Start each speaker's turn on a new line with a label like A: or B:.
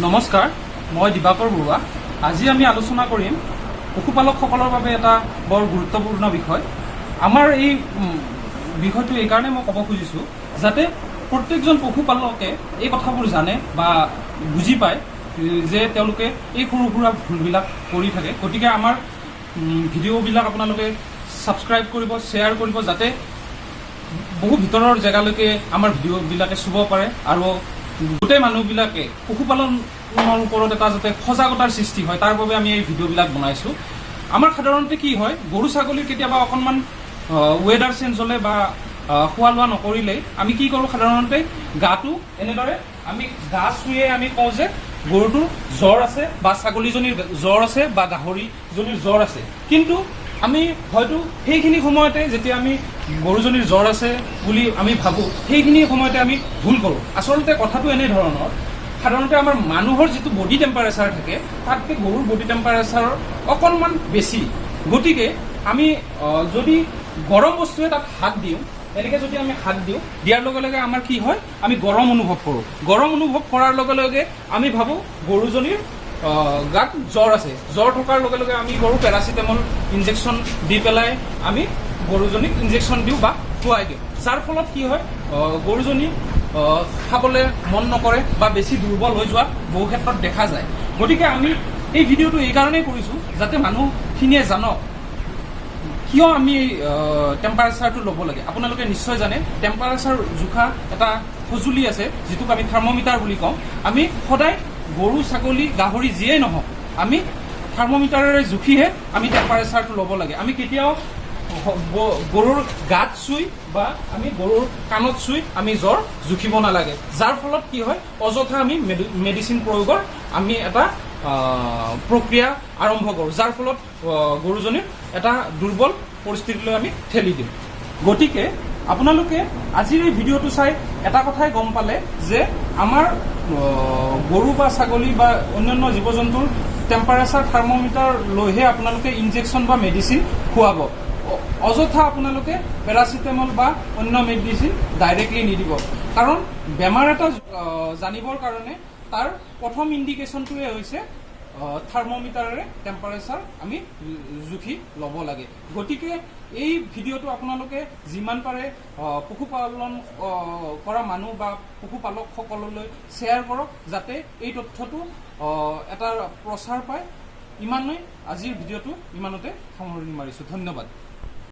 A: নমস্কাৰ, মই দিবাকৰ বৰুৱা। আজি আমি আলোচনা কৰিম পশুপালকসকলৰ বাবে এটা বৰ গুৰুত্বপূৰ্ণ বিষয়। আমাৰ এই বিষয়টো এইকাৰণে মই ক'ব খুজিছোঁ যাতে প্ৰত্যেকজন পশুপালকে এই কথাবোৰ জানে বা বুজি পায় যে তেওঁলোকে এই সৰু সুৰা ভুলবিলাক কৰি থাকে। গতিকে আমাৰ ভিডিঅ'বিলাক আপোনালোকে ছাবস্ক্ৰাইব কৰিব, শ্বেয়াৰ কৰিব, যাতে বহু ভিতৰৰ জেগালৈকে আমাৰ ভিডিঅ'বিলাকে চুব পাৰে আৰু গোটেই মানুহবিলাকে পশুপালনৰ ওপৰত এটা যাতে সজাগতাৰ সৃষ্টি হয় তাৰ বাবে আমি এই ভিডিঅ'বিলাক বনাইছোঁ। আমাৰ সাধাৰণতে কি হয়, গৰু ছাগলীৰ কেতিয়াবা অকণমান ৱেডাৰ চেঞ্জ হ'লে বা খোৱা লোৱা নকৰিলেই আমি কি কৰোঁ, সাধাৰণতে গাটো এনেদৰে আমি গা চুইয়ে আমি কওঁ যে গৰুটোৰ জ্বৰ আছে বা ছাগলীজনীৰ জ্বৰ আছে বা গাহৰিজনীৰ জ্বৰ আছে। কিন্তু আমি হয়তো সেইখিনি সময়তে যেতিয়া আমি গৰুজনীৰ জ্বৰ আছে বুলি আমি ভাবোঁ, সেইখিনি সময়তে আমি ভুল কৰোঁ। আচলতে কথাটো এনেধৰণৰ, সাধাৰণতে আমাৰ মানুহৰ যিটো বডি টেম্পাৰেচাৰ থাকে তাতকৈ গৰুৰ বডি টেম্পাৰেচাৰ অকণমান বেছি। গতিকে আমি যদি গৰম বস্তুৱে তাত হাত দিওঁ, এনেকৈ যদি আমি হাত দিয়াৰ লগে লগে আমাৰ কি হয়, আমি গৰম অনুভৱ কৰোঁ। গৰম অনুভৱ কৰাৰ লগে লগে আমি ভাবোঁ গৰুজনীৰ গাত জ্বৰ আছে। জ্বৰ থকাৰ লগে লগে আমি গৰু পেৰাচিটামল ইনজেকশ্যন দি পেলাই আমি গৰুজনীক ইনজেকশ্যন দিওঁ বা খুৱাই দিওঁ। যাৰ ফলত কি হয়, গৰুজনী খাবলৈ মন নকৰে বা বেছি দুৰ্বল হৈ যোৱা বহু ক্ষেত্ৰত দেখা যায়। গতিকে আমি এই ভিডিঅ'টো এইকাৰণেই কৰিছোঁ যাতে মানুহখিনিয়ে জানক কিয় আমি টেম্পাৰেচাৰটো ল'ব লাগে। আপোনালোকে নিশ্চয় জানে টেম্পাৰেচাৰ জোখা এটা সঁজুলি আছে যিটোক আমি থাৰ্মোমিটাৰ বুলি কওঁ। আমি সদায় গৰু ছাগলী গাহৰি যিয়েই নহওক আমি থাৰ্মোমিটাৰেৰে জুখিহে আমি টেম্পাৰেচাৰটো ল'ব লাগে। আমি কেতিয়াও গৰুৰ গাত চুই বা আমি গৰুৰ কাণত চুই আমি জ্বৰ জুখিব নালাগে। যাৰ ফলত কি হয়, অযথা আমি মেডিচিন প্ৰয়োগৰ আমি এটা প্ৰক্ৰিয়া আৰম্ভ কৰোঁ, যাৰ ফলত গৰুজনীৰ এটা দুৰ্বল পৰিস্থিতিলৈ আমি ঠেলি দিওঁ। গতিকে আপোনালোকে আজিৰ এই ভিডিঅ'টো চাই এটা কথাই গম পালে যে আমাৰ গৰু বা ছাগলী বা অন্যান্য জীৱ জন্তুৰ টেম্পাৰেচাৰ থাৰ্মোমিটাৰ লৈহে আপোনালোকে ইনজেকশ্যন বা মেডিচিন খুৱাব। অযথা আপোনালোকে পেৰাচিটামল বা অন্য মেডিচিন ডাইৰেক্টলি নিদিব, কাৰণ বেমাৰ এটা জানিবৰ কাৰণে তাৰ প্ৰথম ইণ্ডিকেশ্যনটোৱে হৈছে থাৰ্মোমিটাৰেৰে টেম্পাৰেচাৰ আমি জুখি ল'ব লাগে। গতিকে এই ভিডিঅ'টো আপোনালোকে যিমান পাৰে পশুপালন কৰা মানুহ বা পশুপালকসকললৈ শ্বেয়াৰ কৰক, যাতে এই তথ্যটো এটা প্ৰচাৰ পায়। ইমানেই আজিৰ ভিডিঅ'টো ইমানতে সামৰণি মাৰিছোঁ। ধন্যবাদ।